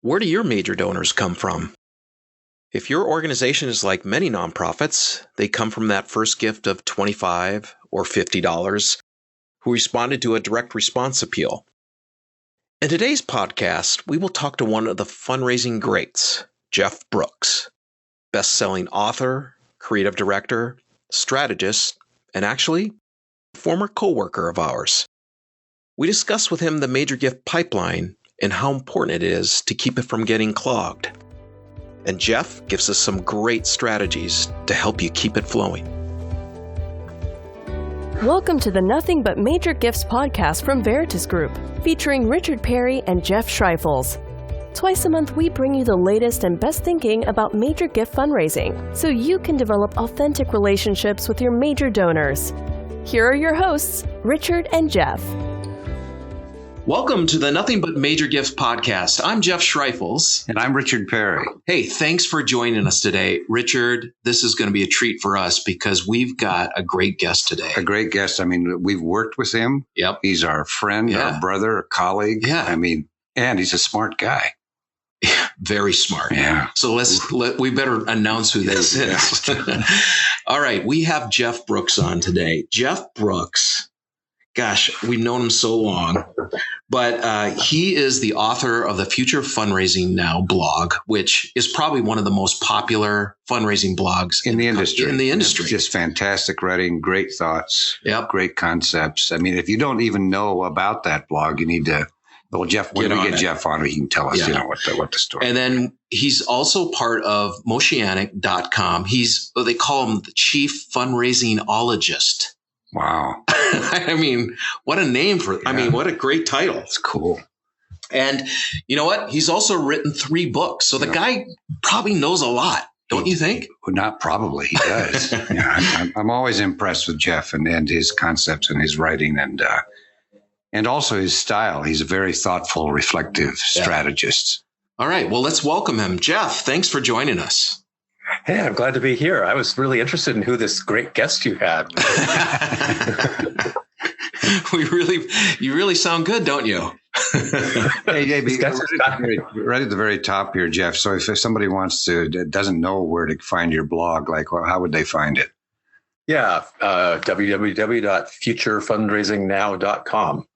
Where do your major donors come from? If your organization is like many nonprofits, they come from that first gift of $25 or $50 who responded to a direct response appeal. In today's podcast, we will talk to one of the fundraising greats, Jeff Brooks, best-selling author, creative director, strategist, and actually, former co-worker of ours. We discuss with him the major gift pipeline and how important it is to keep it from getting clogged. And Jeff gives us some great strategies to help you keep it flowing. Welcome to the Nothing But Major Gifts podcast from Veritas Group, featuring Richard Perry and Jeff Schreifels. Twice a month, we bring you the latest and best thinking about major gift fundraising, so you can develop authentic relationships with your major donors. Here are your hosts, Richard and Jeff. Welcome to the Nothing But Major Gifts podcast. I'm Jeff Schreifels. And I'm Richard Perry. Hey, thanks for joining us today. Richard, this is going to be a treat for us because we've got a great guest today. A great guest. I mean, we've worked with him. Yep. He's our friend, our brother, a colleague. Yeah. I mean, and he's a smart guy. Very smart. Yeah. So we better announce who this is. All right. We have Jeff Brooks on today. Jeff Brooks. Gosh, we've known him so long, but he is the author of the Future Fundraising Now blog, which is probably one of the most popular fundraising blogs in the industry. It's just fantastic writing, great thoughts, great concepts. I mean, if you don't even know about that blog, you need to. Well, Jeff, when we get Jeff on, he can tell us, what the story is. And then he's also part of Moshianic.com. They call him the chief fundraisingologist. Wow. I mean, what a name what a great title. It's cool. And you know what? He's also written 3 books. So the guy probably knows a lot, don't you think? Well, not probably. He does. I'm always impressed with Jeff and his concepts and his writing and also his style. He's a very thoughtful, reflective strategist. All right. Well, let's welcome him. Jeff, thanks for joining us. Hey, I'm glad to be here. I was really interested in who this great guest you had. You really sound good, don't you? Hey, right at the very top here, Jeff. So if somebody doesn't know where to find your blog, how would they find it? Yeah, www.futurefundraisingnow.com.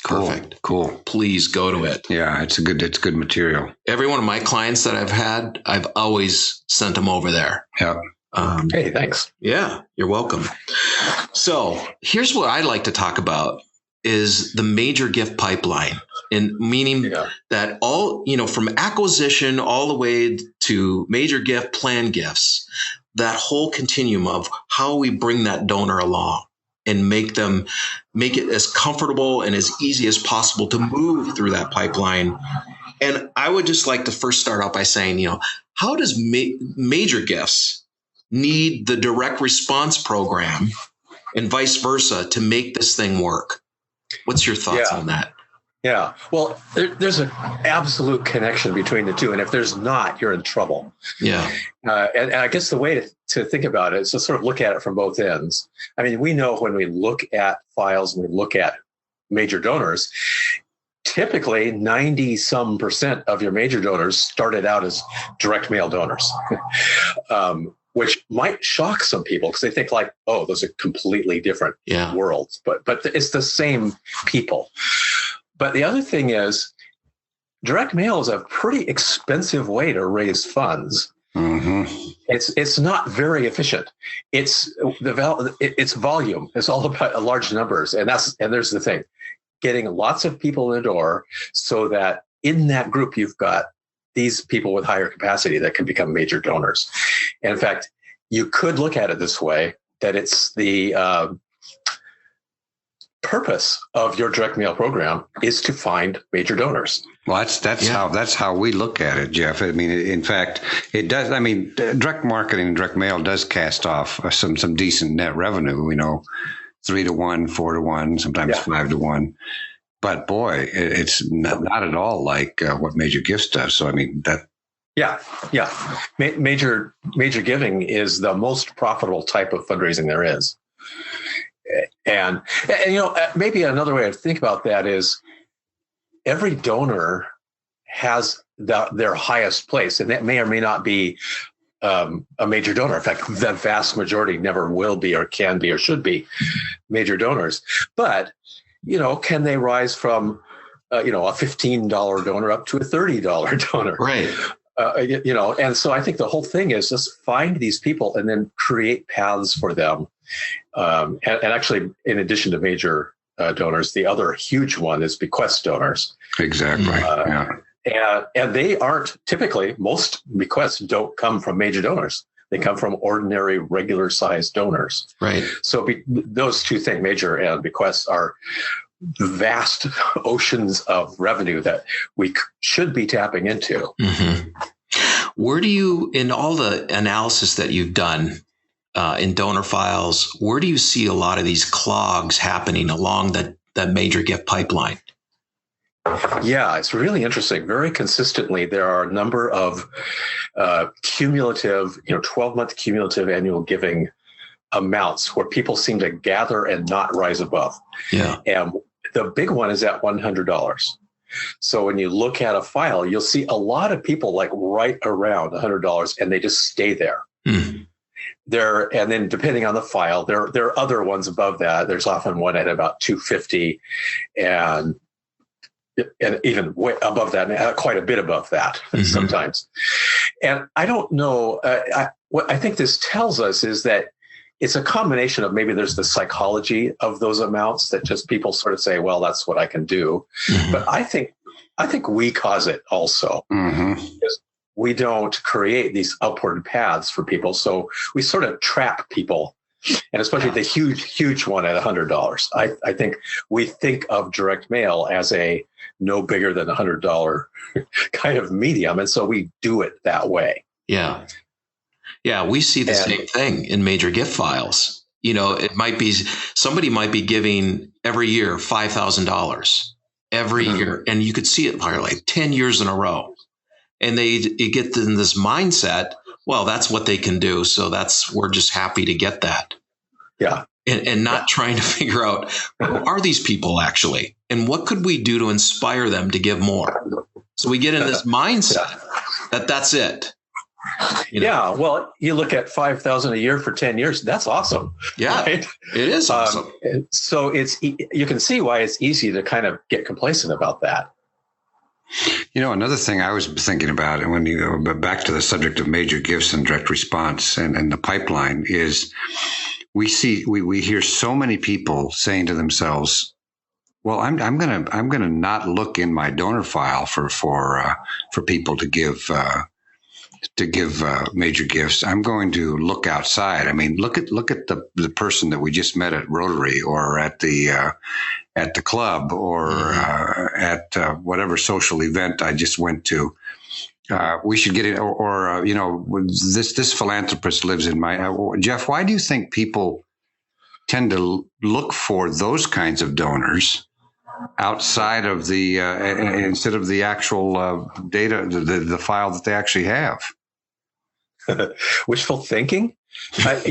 Perfect. Cool. Please go to it. Yeah, it's good material. Every one of my clients that I've had, I've always sent them over there. Yeah. Hey, thanks. Yeah, you're welcome. So here's what I'd like to talk about is the major gift pipeline, and meaning that all, from acquisition all the way to major gift plan gifts, that whole continuum of how we bring that donor along and make it as comfortable and as easy as possible to move through that pipeline. And I would just like to first start out by saying, how does major gifts need the direct response program and vice versa to make this thing work? What's your thoughts on that? Yeah. Well, there's an absolute connection between the two. And if there's not, you're in trouble. Yeah. And I guess the way to think about it is to sort of look at it from both ends. I mean, we know when we look at files and we look at major donors, typically 90% of your major donors started out as direct mail donors, which might shock some people because they think those are completely different worlds. But it's the same people. But the other thing is, direct mail is a pretty expensive way to raise funds. Mm-hmm. It's not very efficient. It's volume. It's all about large numbers, and there's the thing: getting lots of people in the door, so that in that group you've got these people with higher capacity that can become major donors. And in fact, you could look at it this way: that it's the purpose of your direct mail program is to find major donors. Well, that's how we look at it, Jeff. I mean, in fact, it does. I mean, direct marketing and direct mail does cast off some decent net revenue. 3-to-1, 4-to-1, sometimes 5-to-1. But boy, it's not at all like what Major Gifts does. So I mean that. Yeah. Major giving is the most profitable type of fundraising there is. And maybe another way to think about that is every donor has their highest place, and that may or may not be a major donor. In fact, the vast majority never will be or can be or should be major donors. But, can they rise from, a $15 donor up to a $30 donor? Right. And so I think the whole thing is just find these people and then create paths for them. And actually, in addition to major donors, the other huge one is bequest donors. Exactly. Yeah. And they aren't typically, most bequests don't come from major donors. They come from ordinary, regular sized donors. Right. So those two things, major and bequests, are vast oceans of revenue that we should be tapping into. Mm-hmm. Where do you, in all the analysis that you've done in donor files, where do you see a lot of these clogs happening along that major gift pipeline? Yeah, it's really interesting. Very consistently, there are a number of cumulative, 12-month cumulative annual giving amounts where people seem to gather and not rise above. Yeah. And the big one is at $100. So when you look at a file, you'll see a lot of people like right around $100, and they just stay there. Mm. And then depending on the file, there are other ones above that. There's often one at about $250, and even way above that, quite a bit above that sometimes. And I don't know. What I think this tells us is that it's a combination of maybe there's the psychology of those amounts that just people sort of say, well, that's what I can do. Mm-hmm. But I think we cause it also. Mm-hmm. Because we don't create these upward paths for people. So we sort of trap people. And especially the huge one at $100. I think we think of direct mail as a no bigger than $100 kind of medium. And so we do it that way. Yeah. Yeah. We see the same thing in major gift files. It might be, somebody might be giving every year $5,000 every year. And you could see it for like 10 years in a row. And they get in this mindset, well, that's what they can do. So we're just happy to get that. Yeah. And not trying to figure out who are these people actually, and what could we do to inspire them to give more? So we get in this mindset that's it. Yeah. Well, you look at $5,000 a year for 10 years. That's awesome. Yeah, right? It is awesome. So you can see why it's easy to kind of get complacent about that. Another thing I was thinking about, and when you go back to the subject of major gifts and direct response and the pipeline, is we hear so many people saying to themselves, well, I'm gonna not look in my donor file for people to give major gifts. I'm going to look outside. I mean, look at the person that we just met at Rotary or at the club or at whatever social event I just went to. We should get it. Or this philanthropist lives in my Jeff. Why do you think people tend to look for those kinds of donors outside of the instead of the actual data, the file that they actually have? Wishful thinking. Why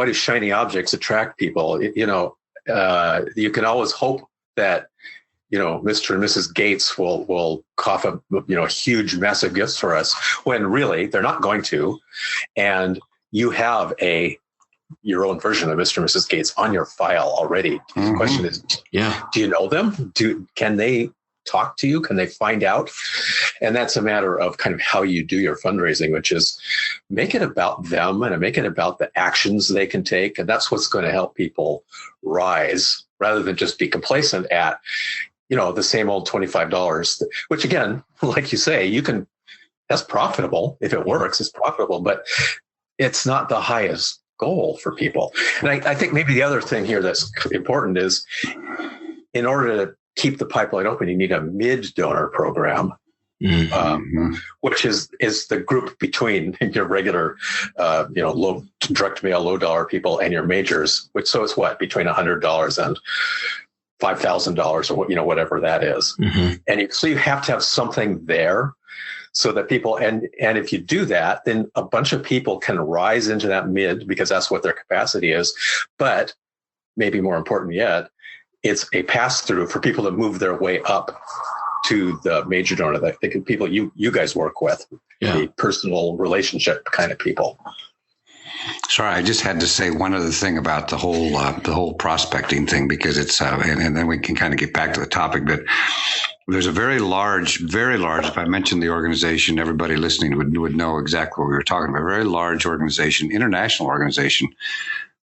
do shiny objects attract people? You can always hope that Mr. and Mrs. Gates will cough up huge, massive gifts for us when really they're not going to, and you have your own version of Mr. and Mrs. Gates on your file already. Mm-hmm. The question is, do you know them? Can they talk to you? Can they find out? And that's a matter of kind of how you do your fundraising, which is make it about them and make it about the actions they can take. And that's what's going to help people rise rather than just be complacent at, the same old $25, which again, like you say, that's profitable. If it works, it's profitable, but it's not the highest goal for people. And I think maybe the other thing here that's important is in order to keep the pipeline open, you need a mid-donor program, which is the group between your regular, low direct mail, low dollar people and your majors, so it's between $100 and $5,000 or whatever that is. Mm-hmm. And so you have to have something there so that people, and if you do that, then a bunch of people can rise into that mid because that's what their capacity is. But maybe more important yet, it's a pass through for people to move their way up to the major donor, that the people you guys work with, the personal relationship kind of people. Sorry, I just had to say one other thing about the whole prospecting thing, because it's and then we can kind of get back to the topic. But there's a very large. If I mentioned the organization, everybody listening would know exactly what we were talking about. A very large organization, international organization,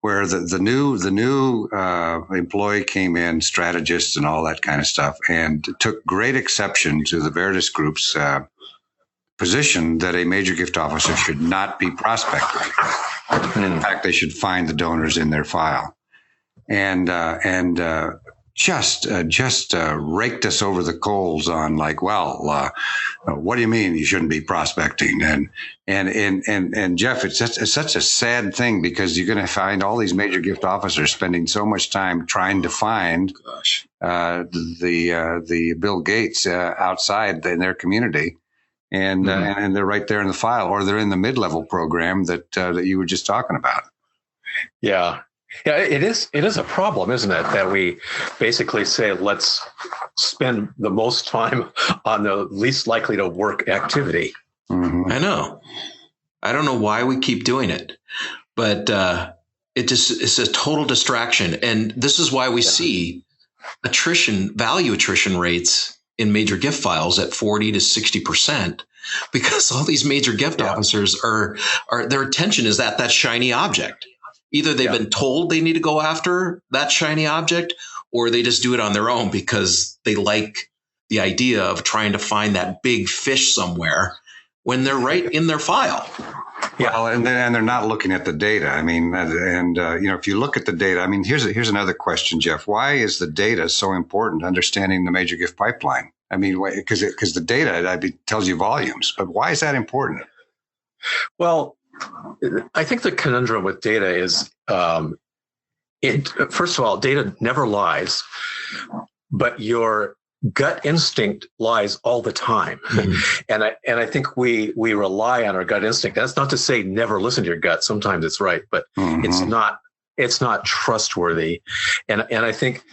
where the new employee came in, strategists and all that kind of stuff, and took great exception to the Veritas Group's position that a major gift officer should not be prospecting. In fact, they should find the donors in their file, and just raked us over the coals on like, well, what do you mean you shouldn't be prospecting? And Jeff, it's such a sad thing, because you're going to find all these major gift officers spending so much time trying to find the Bill Gates outside in their community. And they're right there in the file, or they're in the mid-level program that you were just talking about. Yeah, it is a problem, isn't it? That we basically say, let's spend the most time on the least likely to work activity. Mm-hmm. I know. I don't know why we keep doing it, but it's a total distraction, and this is why we see value attrition rates in major gift files at 40 to 60%, because all these major gift officers are their attention is that shiny object. Either they've been told they need to go after that shiny object, or they just do it on their own because they like the idea of trying to find that big fish somewhere when they're right in their file. Yeah, well, and they're not looking at the data. I mean, if you look at the data, I mean, here's another question, Jeff. Why is the data so important to understanding the major gift pipeline? I mean, because the data tells you volumes, but why is that important? Well, I think the conundrum with data is, first of all, data never lies, but your gut instinct lies all the time. Mm-hmm. And I think we rely on our gut instinct. That's not to say never listen to your gut. Sometimes it's right, but it's not trustworthy. And I think,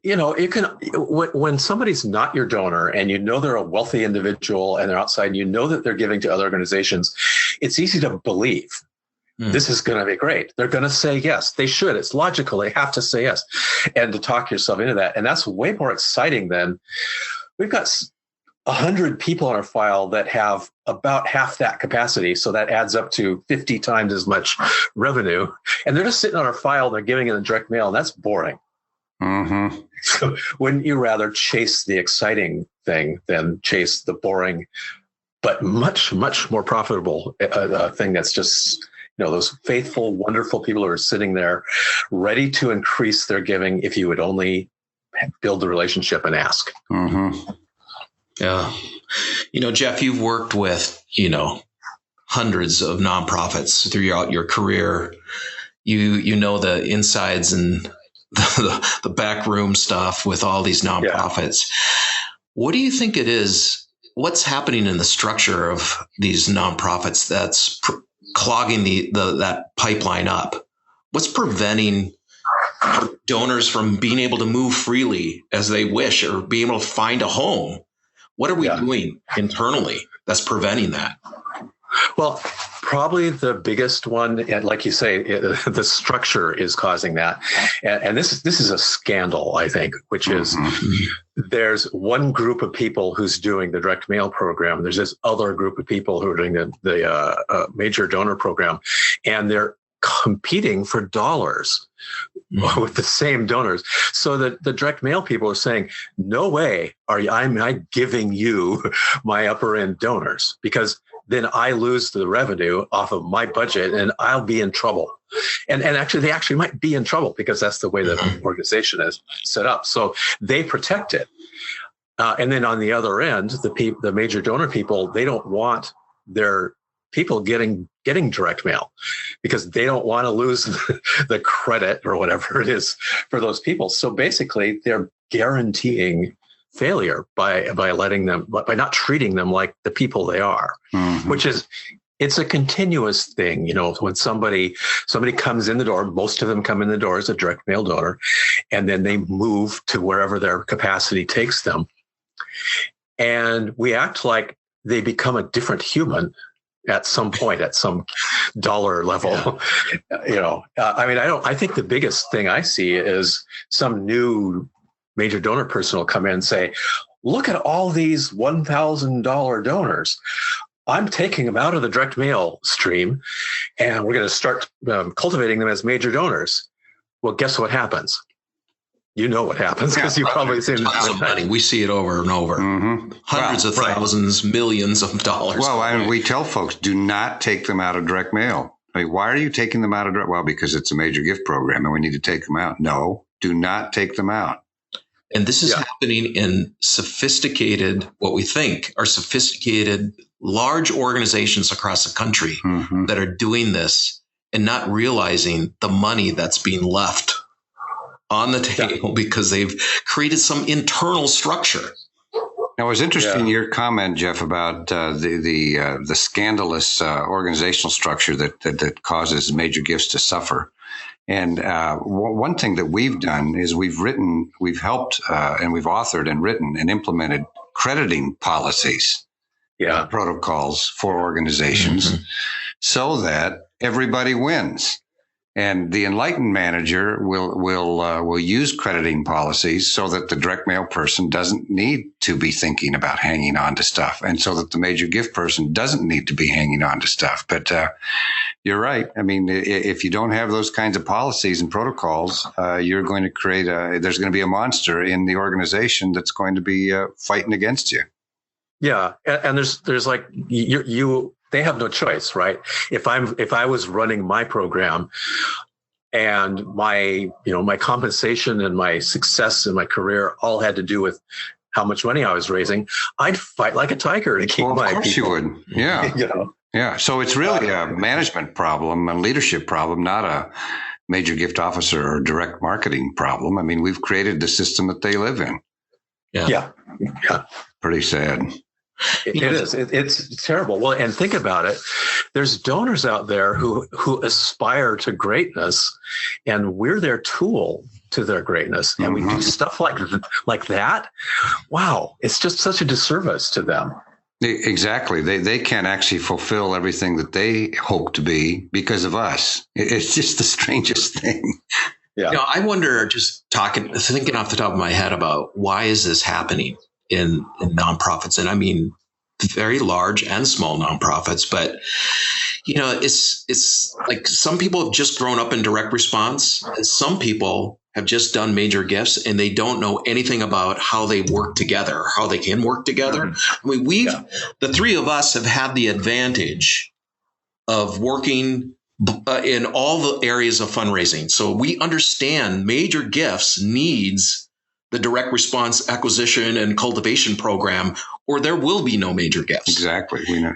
you can, when somebody's not your donor and you know they're a wealthy individual and they're outside and you know that they're giving to other organizations, it's easy to believe. This is going to be great. They're going to say yes. They should. It's logical. They have to say yes. And to talk yourself into that. And that's way more exciting than we've got 100 people on our file that have about half that capacity. So that adds up to 50 times as much revenue. And they're just sitting on our file. They're giving it in direct mail. And that's boring. Mm-hmm. So wouldn't you rather chase the exciting thing than chase the boring, but much, much more profitable thing that's just, those faithful, wonderful people who are sitting there ready to increase their giving if you would only build the relationship and ask. Mm-hmm. Yeah. Jeff, you've worked with, hundreds of nonprofits throughout your career. You know the insides and the backroom stuff with all these nonprofits. Yeah. What do you think it is? What's happening in the structure of these nonprofits that's clogging that pipeline up? What's preventing donors from being able to move freely as they wish or being able to find a home? What are we doing internally that's preventing that? Well, probably the biggest one, and like you say, the structure is causing that. And this is a scandal, I think, which is there's one group of people who's doing the direct mail program. There's this other group of people who are doing the major donor program, and they're competing for dollars with the same donors. So that the direct mail people are saying, no way am I giving you my upper end donors, because then I lose the revenue off of my budget and I'll be in trouble. And actually, they actually might be in trouble because that's the way the organization is set up. So they protect it. And then on the other end, the major donor people, they don't want their people getting direct mail because they don't want to lose the credit or whatever it is for those people. So basically, they're guaranteeing failure by not treating them like the people they are, which is it's a continuous thing. When somebody comes in the door, most of them come in the door as a direct mail donor, and then they move to wherever their capacity takes them. And we act like they become a different human at some point, at some dollar level. Yeah. I think the biggest thing I see is some new major donor person will come in and say, look at all these $1,000 donors. I'm taking them out of the direct mail stream, and we're going to start cultivating them as major donors. Well, guess what happens? You know what happens because you've probably seen money. We see it over and over. Mm-hmm. Hundreds of thousands, millions of dollars. Well, and we tell folks, do not take them out of direct mail. I mean, why are you taking them out of direct? Well, because it's a major gift program and we need to take them out. No, do not take them out. And this is happening in sophisticated, what we think are sophisticated, large organizations across the country that are doing this and not realizing the money that's being left on the table because they've created some internal structure. Now, it was interesting your comment, Jeff, about the scandalous organizational structure that causes major gifts to suffer. And one thing that we've done is we've helped and we've authored and written and implemented crediting policies, protocols for organizations so that everybody wins. And the enlightened manager will use crediting policies so that the direct mail person doesn't need to be thinking about hanging on to stuff, and so that the major gift person doesn't need to be hanging on to stuff. But you're right. I mean, if you don't have those kinds of policies and protocols, you're going to create there's going to be a monster in the organization that's going to be fighting against you. Yeah, and there's like you. They have no choice, right? If I was running my program and my compensation and my success in my career all had to do with how much money I was raising, I'd fight like a tiger to keep my people. Of course you would. Yeah. Yeah. So it's really a management problem, a leadership problem, not a major gift officer or direct marketing problem. I mean, we've created the system that they live in. Yeah. Pretty sad. It is. It's terrible. Well, and think about it. There's donors out there who aspire to greatness, and we're their tool to their greatness. And we do stuff like that. Wow. It's just such a disservice to them. Exactly. They can't actually fulfill everything that they hope to be because of us. It's just the strangest thing. Yeah. I wonder, just thinking off the top of my head about why is this happening in nonprofits, and I mean very large and small nonprofits, but it's like some people have just grown up in direct response, and some people have just done major gifts and they don't know anything about how they work together, how they can work together. I mean, the three of us have had the advantage of working in all the areas of fundraising, so we understand major gifts needs the direct response acquisition and cultivation program, or there will be no major gifts. Exactly. We know.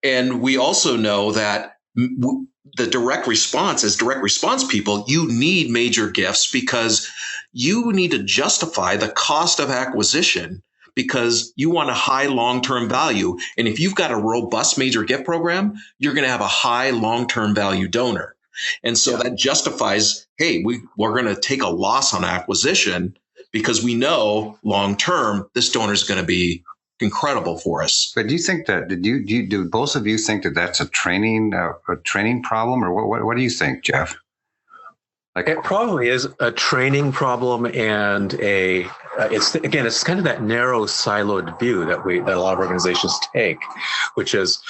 And we also know that the direct response, as direct response people, you need major gifts because you need to justify the cost of acquisition because you want a high long-term value. And if you've got a robust major gift program, you're going to have a high long-term value donor. And so that justifies, hey, we're going to take a loss on acquisition because we know long-term this donor is going to be incredible for us. But do you think that, do both of you think that that's a training problem, or what do you think, Jeff? It probably is a training problem, and it's kind of that narrow siloed view that a lot of organizations take, which is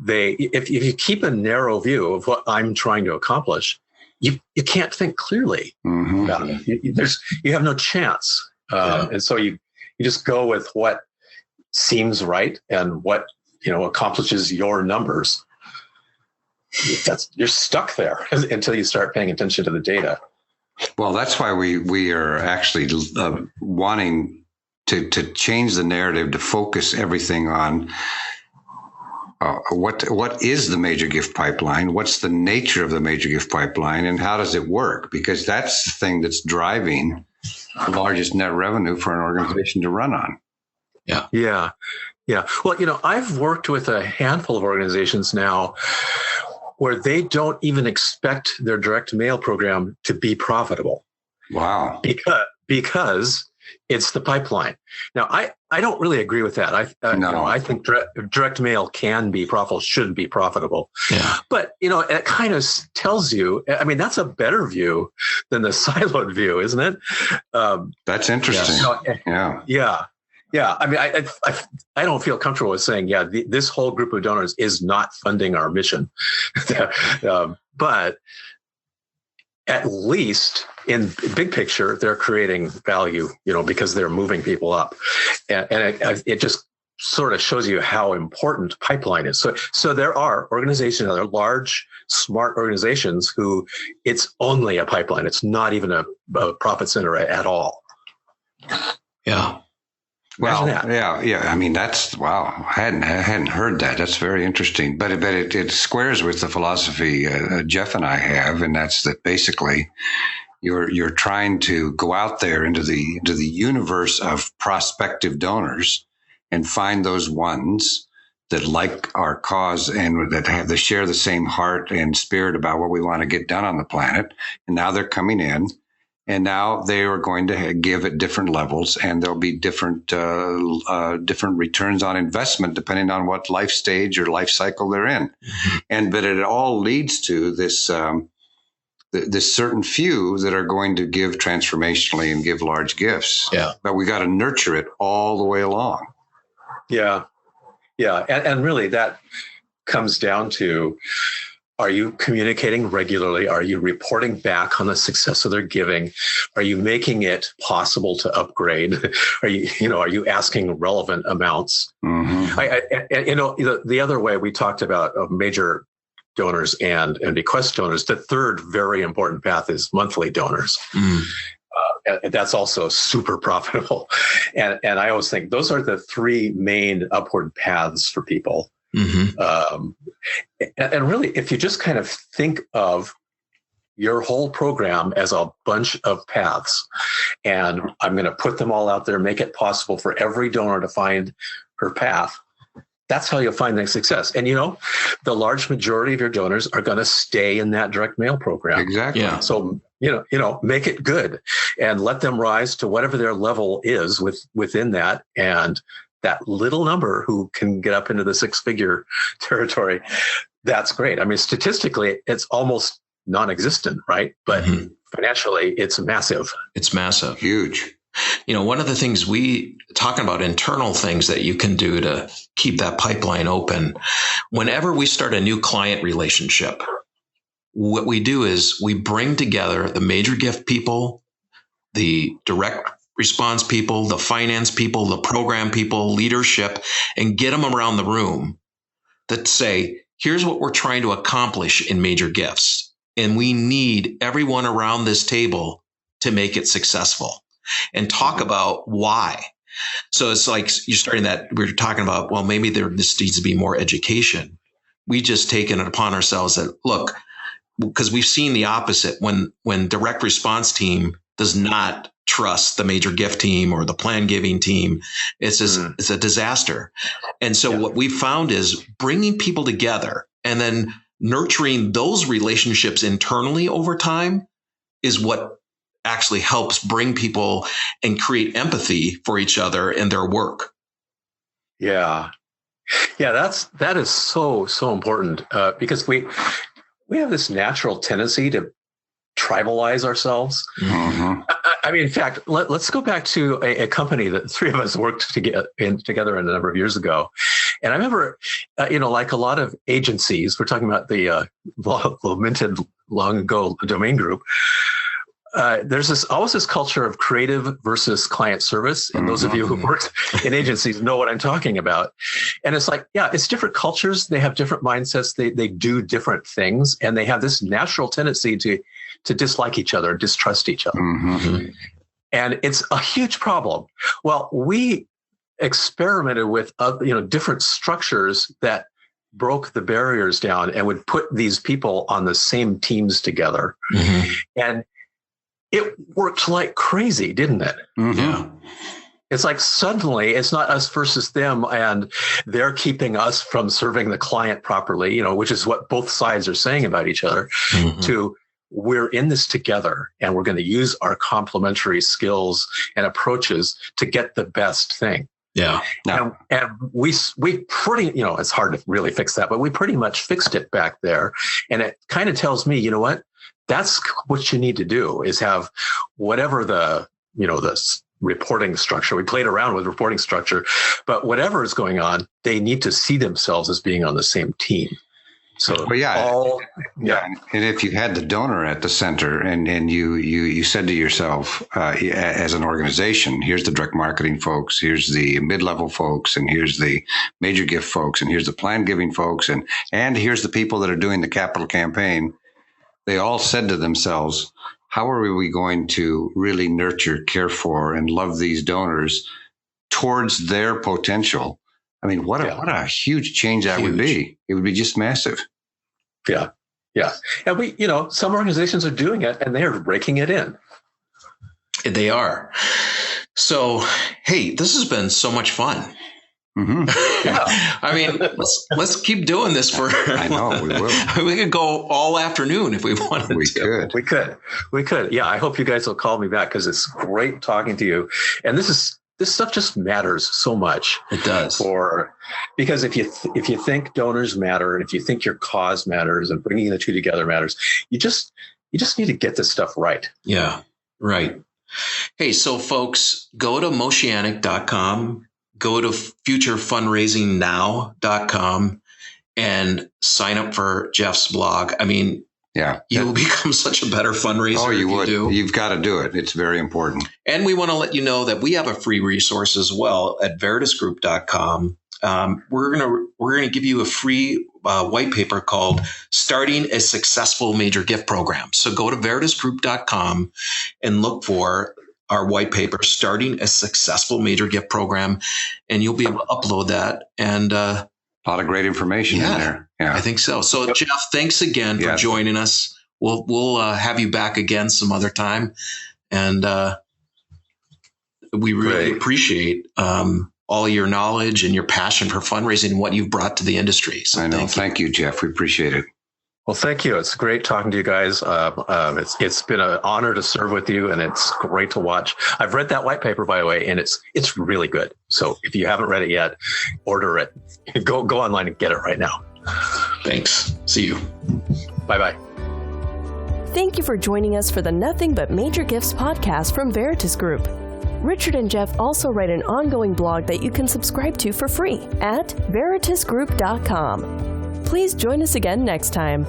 if you keep a narrow view of what I'm trying to accomplish, you can't think clearly about it. You have no chance, and so you just go with what seems right and what accomplishes your numbers. You're stuck there until you start paying attention to the data. Well, that's why we are actually wanting to change the narrative to focus everything on what is the major gift pipeline, what's the nature of the major gift pipeline, and how does it work? Because that's the thing that's driving the largest net revenue for an organization to run on. Yeah. Yeah. Well, I've worked with a handful of organizations now where they don't even expect their direct mail program to be profitable. Wow. Because it's the pipeline. Now, I don't really agree with that. I think direct mail can be profitable, should be profitable. Yeah. But, it kind of tells you, I mean, that's a better view than the siloed view, isn't it? That's interesting. Yeah. Yeah. Yeah. I mean, I don't feel comfortable with saying, this whole group of donors is not funding our mission. But at least in big picture, they're creating value, because they're moving people up. And it just sort of shows you how important pipeline is. So there are organizations, there are large, smart organizations who it's only a pipeline. It's not even a profit center at all. Yeah. Well, yeah. I mean, that's wow. I hadn't heard that. That's very interesting. But it squares with the philosophy Jeff and I have, and that's that basically you're trying to go out there into the universe of prospective donors and find those ones that like our cause and that share the same heart and spirit about what we want to get done on the planet. And now they're coming in. And now they are going to give at different levels, and there'll be different returns on investment depending on what life stage or life cycle they're in. Mm-hmm. But it all leads to this this certain few that are going to give transformationally and give large gifts. Yeah. But we got to nurture it all the way along. Yeah, yeah, and really that comes down to, are you communicating regularly? Are you reporting back on the success of their giving? Are you making it possible to upgrade? Are you asking relevant amounts? Mm-hmm. The other way we talked about major donors and bequest donors, the third very important path is monthly donors. Mm. And that's also super profitable. And I always think those are the three main upward paths for people. Mm-hmm. And really, if you just kind of think of your whole program as a bunch of paths, and I'm going to put them all out there, make it possible for every donor to find her path, that's how you'll find the success. And, the large majority of your donors are going to stay in that direct mail program. Exactly. Yeah. So, make it good and let them rise to whatever their level is within that. And that little number who can get up into the six-figure territory, that's great. I mean, statistically, it's almost non-existent, right? But financially, it's massive. It's massive. Huge. One of the things talking about internal things that you can do to keep that pipeline open, whenever we start a new client relationship, what we do is we bring together the major gift people, the direct response people, the finance people, the program people, leadership, and get them around the room that say, here's what we're trying to accomplish in major gifts. And we need everyone around this table to make it successful and talk about why. So it's like you're starting that we're talking about, well, maybe this needs to be more education. We just taken it upon ourselves that, look, because we've seen the opposite when direct response team does not trust the major gift team or the plan giving team. It's a disaster. And so what we found is bringing people together and then nurturing those relationships internally over time is what actually helps bring people and create empathy for each other and their work. Yeah. Yeah, that is so important because we have this natural tendency to tribalize ourselves. Mm-hmm. I mean, in fact, let's go back to a company that the three of us worked together a number of years ago. And I remember, like a lot of agencies, we're talking about the lamented long ago domain group. There's always this culture of creative versus client service. And those of you who worked in agencies know what I'm talking about. And it's like, yeah, it's different cultures. They have different mindsets. They do different things. And they have this natural tendency to dislike each other, distrust each other. Mm-hmm. And it's a huge problem. Well, we experimented with different structures that broke the barriers down and would put these people on the same teams together. Mm-hmm. And it worked like crazy, didn't it? Mm-hmm. Yeah. It's like suddenly it's not us versus them and they're keeping us from serving the client properly, which is what both sides are saying about each other, to we're in this together and we're going to use our complementary skills and approaches to get the best thing. Yeah. No. And we pretty, it's hard to really fix that, but we pretty much fixed it back there. And it kind of tells me, you know what, that's what you need to do is have whatever the reporting structure. We played around with reporting structure, but whatever is going on, they need to see themselves as being on the same team. So, and if you had the donor at the center and you said to yourself, as an organization, here's the direct marketing folks, here's the mid-level folks, and here's the major gift folks, and here's the planned giving folks, and here's the people that are doing the capital campaign. They all said to themselves, how are we going to really nurture, care for, and love these donors towards their potential? I mean, what a huge change that would be. It would be just massive. Yeah. Yeah. And some organizations are doing it and they're breaking it in. They are. So, hey, this has been so much fun. Mm-hmm. Yeah. I mean, let's keep doing this for. I know we will. We could go all afternoon if we wanted to. We could. Yeah. I hope you guys will call me back because it's great talking to you. And this stuff just matters so much. It does. Because if you think donors matter and if you think your cause matters and bringing the two together matters, you just need to get this stuff right. Yeah. Right. Hey, so folks, go to Moshianic.com. Go to futurefundraisingnow.com and sign up for Jeff's blog. I mean, you'll become such a better fundraiser. Oh, you would. You've got to do it. It's very important. And we want to let you know that we have a free resource as well at veritasgroup.com. We're gonna give you a free white paper called "Starting a Successful Major Gift Program." So go to veritasgroup.com and look for our white paper, Starting a Successful Major Gift Program, and you'll be able to upload that. And a lot of great information in there. Yeah, I think so. So Jeff, thanks again for joining us. We'll have you back again some other time, and we really appreciate all your knowledge and your passion for fundraising and what you've brought to the industry. So I know. Thank you, Jeff. We appreciate it. Well, thank you. It's great talking to you guys. It's been an honor to serve with you, and it's great to watch. I've read that white paper, by the way, and it's really good. So if you haven't read it yet, order it. Go online and get it right now. Thanks. See you. Bye-bye. Thank you for joining us for the Nothing But Major Gifts podcast from Veritas Group. Richard and Jeff also write an ongoing blog that you can subscribe to for free at veritasgroup.com. Please join us again next time.